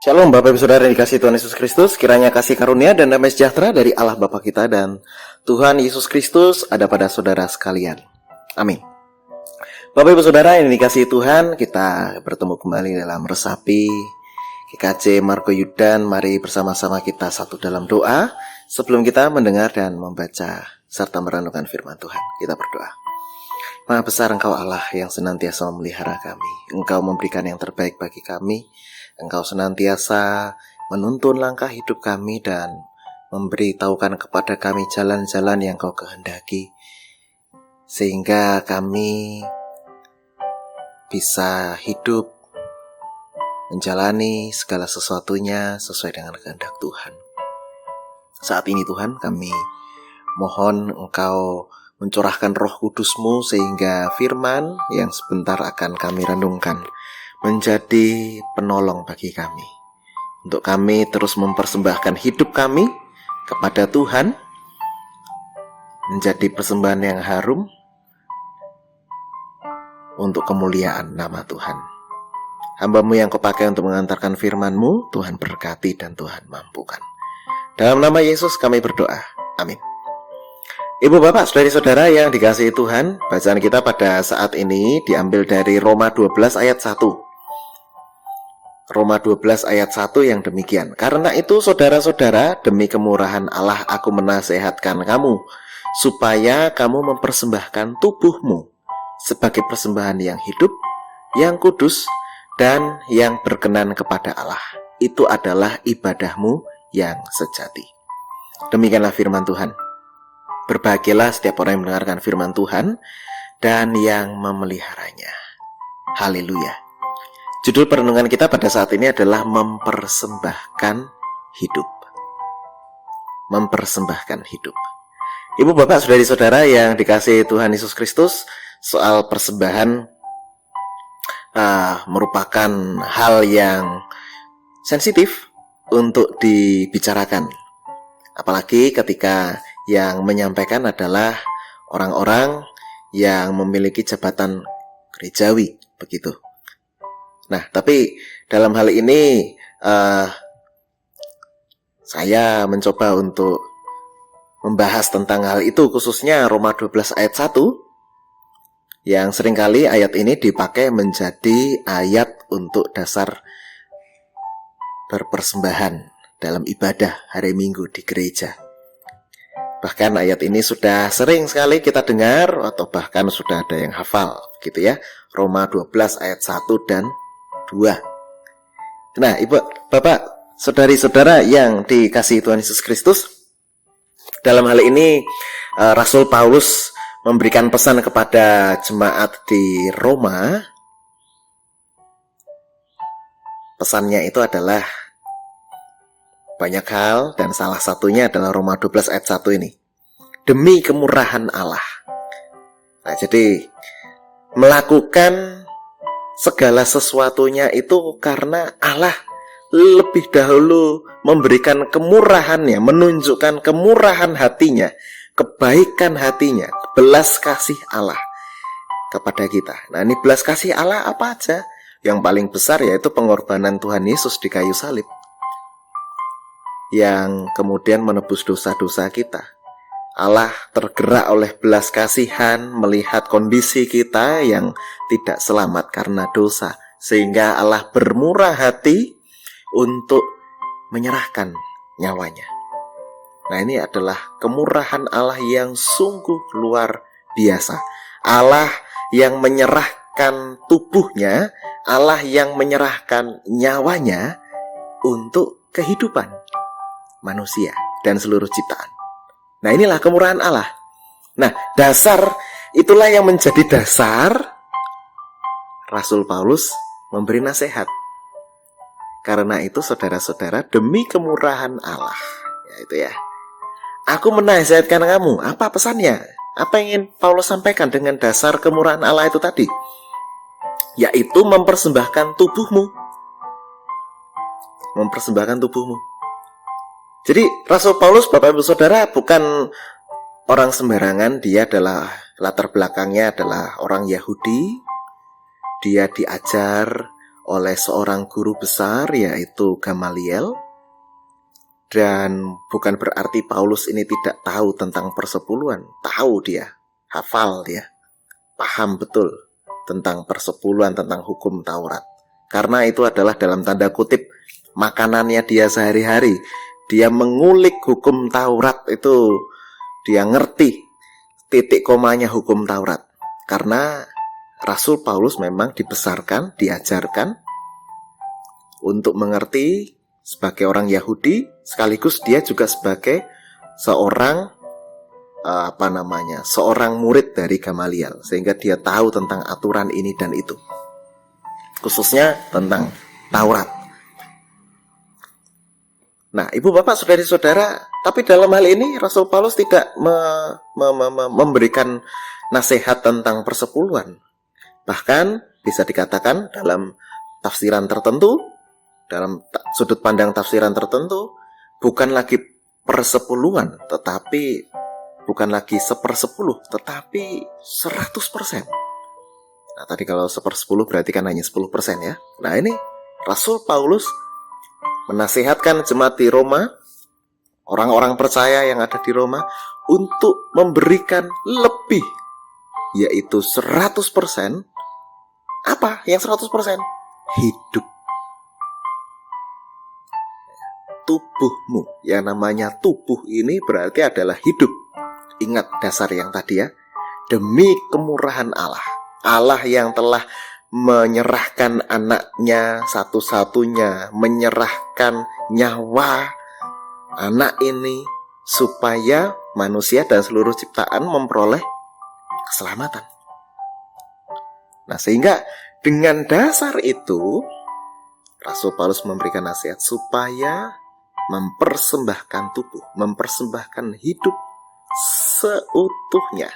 Shalom Bapak Ibu Saudara yang dikasihi Tuhan Yesus Kristus, kiranya kasih karunia dan damai sejahtera dari Allah Bapa kita dan Tuhan Yesus Kristus ada pada saudara sekalian. Amin. Bapak Ibu Saudara yang dikasihi Tuhan, kita bertemu kembali dalam Resapi GKJ Margo Yudan. Mari bersama-sama kita satu dalam doa sebelum kita mendengar dan membaca serta merenungkan firman Tuhan. Kita berdoa. Maha besar Engkau Allah yang senantiasa memelihara kami. Engkau memberikan yang terbaik bagi kami. Engkau senantiasa menuntun langkah hidup kami dan memberitahukan kepada kami jalan-jalan yang Kau kehendaki, sehingga kami bisa hidup menjalani segala sesuatunya sesuai dengan kehendak Tuhan. Saat ini Tuhan, kami mohon Engkau mencurahkan Roh Kudus-Mu sehingga firman yang sebentar akan kami renungkan menjadi penolong bagi kami, untuk kami terus mempersembahkan hidup kami kepada Tuhan, menjadi persembahan yang harum untuk kemuliaan nama Tuhan. Hamba-Mu yang Kau pakai untuk mengantarkan firman-Mu, Tuhan berkati dan Tuhan mampukan. Dalam nama Yesus kami berdoa, amin. Ibu bapak, saudari-saudara yang dikasihi Tuhan, bacaan kita pada saat ini diambil dari Roma 12 ayat 1. Roma 12 ayat 1 yang demikian. Karena itu saudara-saudara, demi kemurahan Allah aku menasehatkan kamu, supaya kamu mempersembahkan tubuhmu sebagai persembahan yang hidup, yang kudus, dan yang berkenan kepada Allah. Itu adalah ibadahmu yang sejati. Demikianlah firman Tuhan. Berbahagialah setiap orang yang mendengarkan firman Tuhan dan yang memeliharanya. Haleluya. Judul perenungan kita pada saat ini adalah mempersembahkan hidup. Mempersembahkan hidup. Ibu bapak, saudari-saudara yang dikasihi Tuhan Yesus Kristus, soal persembahan merupakan hal yang sensitif untuk dibicarakan. Apalagi ketika yang menyampaikan adalah orang-orang yang memiliki jabatan gerejawi, begitu. Nah, tapi dalam hal ini saya mencoba untuk membahas tentang hal itu, khususnya Roma 12 ayat 1, yang seringkali ayat ini dipakai menjadi ayat untuk dasar berpersembahan dalam ibadah hari Minggu di gereja. Bahkan ayat ini sudah sering sekali kita dengar, atau bahkan sudah ada yang hafal, gitu ya. Roma 12 ayat 1 dan 2. Nah, ibu, bapak, saudari-saudara yang dikasihi Tuhan Yesus Kristus, dalam hal ini Rasul Paulus memberikan pesan kepada jemaat di Roma. Pesannya itu adalah banyak hal, dan salah satunya adalah Roma 12 ayat 1 ini. Demi kemurahan Allah. Nah, jadi melakukan segala sesuatunya itu karena Allah lebih dahulu memberikan kemurahannya, menunjukkan kemurahan hatinya, kebaikan hatinya, belas kasih Allah kepada kita. Nah, ini belas kasih Allah apa aja? Yang paling besar yaitu pengorbanan Tuhan Yesus di kayu salib, yang kemudian menebus dosa-dosa kita. Allah tergerak oleh belas kasihan melihat kondisi kita yang tidak selamat karena dosa, sehingga Allah bermurah hati untuk menyerahkan nyawanya. Nah, ini adalah kemurahan Allah yang sungguh luar biasa. Allah yang menyerahkan tubuhnya, Allah yang menyerahkan nyawanya untuk kehidupan manusia dan seluruh ciptaan. Nah, inilah kemurahan Allah. Nah, itulah yang menjadi dasar Rasul Paulus memberi nasihat. Karena itu saudara-saudara, demi kemurahan Allah, yaitu ya, aku menasihatkan kamu. Apa pesannya? Apa yang ingin Paulus sampaikan dengan dasar kemurahan Allah itu tadi? Yaitu mempersembahkan tubuhmu. Mempersembahkan tubuhmu. Jadi Rasul Paulus, Bapak Ibu Saudara, bukan orang sembarangan. Dia adalah, latar belakangnya adalah orang Yahudi. Dia diajar oleh seorang guru besar yaitu Gamaliel. Dan bukan berarti Paulus ini tidak tahu tentang persepuluhan. Tahu dia, hafal dia, paham betul tentang persepuluhan, tentang hukum Taurat. Karena itu adalah dalam tanda kutip makanannya dia sehari-hari. Dia mengulik hukum Taurat itu, dia ngerti titik komanya hukum Taurat. Karena Rasul Paulus memang dibesarkan, diajarkan untuk mengerti sebagai orang Yahudi, sekaligus dia juga sebagai seorang seorang murid dari Gamaliel, sehingga dia tahu tentang aturan ini dan itu, khususnya tentang Taurat. Nah, ibu bapak, saudari-saudara, tapi dalam hal ini Rasul Paulus tidak memberikan nasihat tentang persepuluhan. Bahkan bisa dikatakan dalam tafsiran tertentu, dalam sudut pandang tafsiran tertentu, bukan lagi persepuluhan, tetapi bukan lagi 1/10, tetapi 100%. Nah, tadi kalau 1/10 berarti kan hanya 10% ya. Nah, ini Rasul Paulus menasihatkan jemaat di Roma, orang-orang percaya yang ada di Roma, untuk memberikan lebih, yaitu 100%. Apa yang 100%? Hidup. Tubuhmu, yang namanya tubuh ini berarti adalah hidup. Ingat dasar yang tadi ya, demi kemurahan Allah, Allah yang telah menyerahkan anaknya satu-satunya, menyerahkan nyawa anak ini supaya manusia dan seluruh ciptaan memperoleh keselamatan. Nah, sehingga dengan dasar itu Rasul Paulus memberikan nasihat supaya mempersembahkan tubuh, mempersembahkan hidup seutuhnya.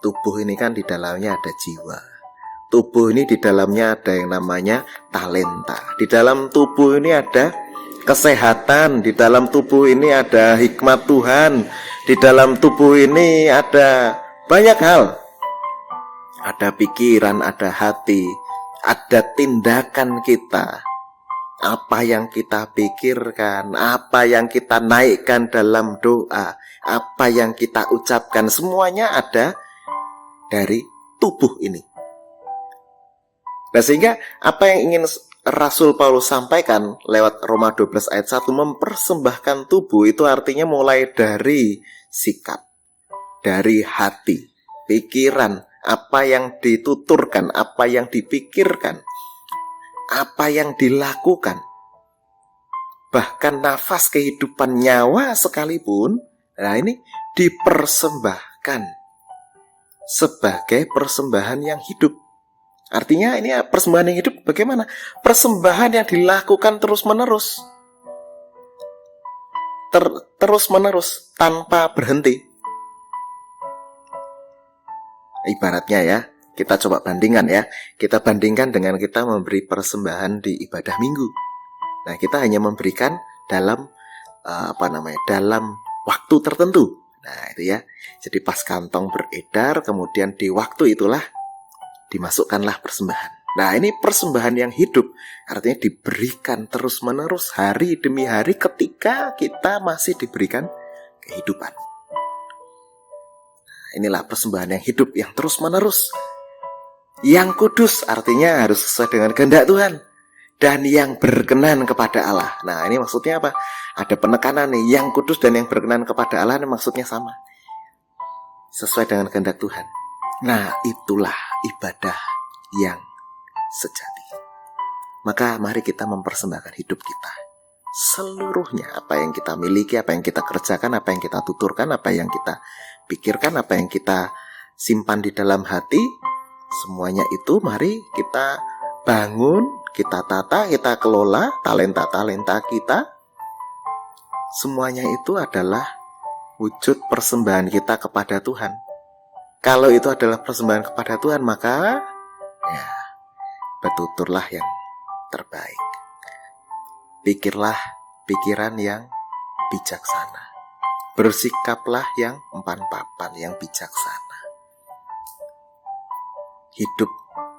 Tubuh ini kan di dalamnya ada jiwa. Tubuh ini di dalamnya ada yang namanya talenta. Di dalam tubuh ini ada kesehatan. Di dalam tubuh ini ada hikmat Tuhan. Di dalam tubuh ini ada banyak hal. Ada pikiran, ada hati, ada tindakan kita. Apa yang kita pikirkan, apa yang kita naikkan dalam doa, apa yang kita ucapkan, semuanya ada dari tubuh ini. Nah, sehingga apa yang ingin Rasul Paulus sampaikan lewat Roma 12 ayat 1, mempersembahkan tubuh itu artinya mulai dari sikap, dari hati, pikiran, apa yang dituturkan, apa yang dipikirkan, apa yang dilakukan, bahkan nafas kehidupan, nyawa sekalipun, nah ini dipersembahkan sebagai persembahan yang hidup. Artinya ini persembahan yang hidup bagaimana? Persembahan yang dilakukan terus-menerus, terus-menerus tanpa berhenti. Ibaratnya ya, kita coba bandingkan ya. Kita bandingkan dengan kita memberi persembahan di ibadah minggu. Nah, kita hanya memberikan dalam dalam waktu tertentu. Nah, itu ya. Jadi pas kantong beredar, kemudian di waktu itulah dimasukkanlah persembahan. Nah, ini persembahan yang hidup. Artinya diberikan terus-menerus hari demi hari ketika kita masih diberikan kehidupan. Nah, inilah persembahan yang hidup, yang terus-menerus. Yang kudus artinya harus sesuai dengan kehendak Tuhan. Dan yang berkenan kepada Allah. Nah, ini maksudnya apa? Ada penekanan nih, yang kudus dan yang berkenan kepada Allah ini maksudnya sama. Sesuai dengan kehendak Tuhan. Nah, itulah ibadah yang sejati. Maka mari kita mempersembahkan hidup kita. Seluruhnya, apa yang kita miliki, apa yang kita kerjakan, apa yang kita tuturkan, apa yang kita pikirkan, apa yang kita simpan di dalam hati, semuanya itu mari kita bangun, kita tata, kita kelola talenta-talenta kita. Semuanya itu adalah wujud persembahan kita kepada Tuhan. Kalau itu adalah persembahan kepada Tuhan, maka ya, bertuturlah yang terbaik. Pikirlah pikiran yang bijaksana. Bersikaplah yang empan-papan, yang bijaksana. Hidup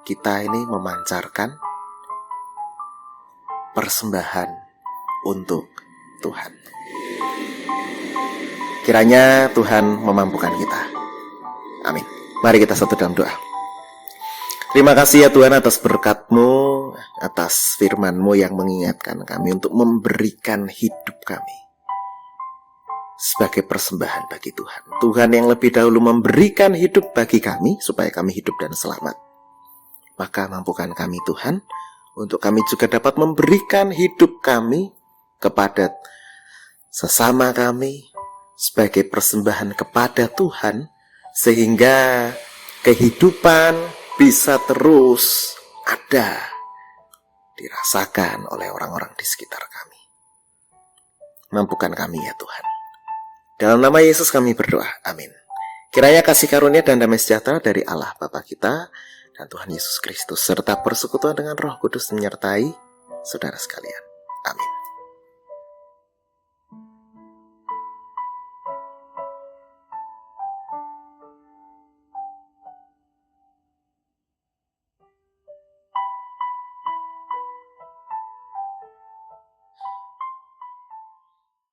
kita ini memancarkan persembahan untuk Tuhan. Kiranya Tuhan memampukan kita. Amin. Mari kita satu dalam doa. Terima kasih ya Tuhan atas berkat-Mu, atas firman-Mu yang mengingatkan kami untuk memberikan hidup kami sebagai persembahan bagi Tuhan. Tuhan yang lebih dahulu memberikan hidup bagi kami supaya kami hidup dan selamat. Maka mampukan kami Tuhan untuk kami juga dapat memberikan hidup kami kepada sesama kami sebagai persembahan kepada Tuhan, sehingga kehidupan bisa terus ada dirasakan oleh orang-orang di sekitar kami. Mampukan kami ya Tuhan. Dalam nama Yesus kami berdoa, amin. Kiranya kasih karunia dan damai sejahtera dari Allah Bapa kita dan Tuhan Yesus Kristus serta persekutuan dengan Roh Kudus menyertai saudara sekalian. Amin.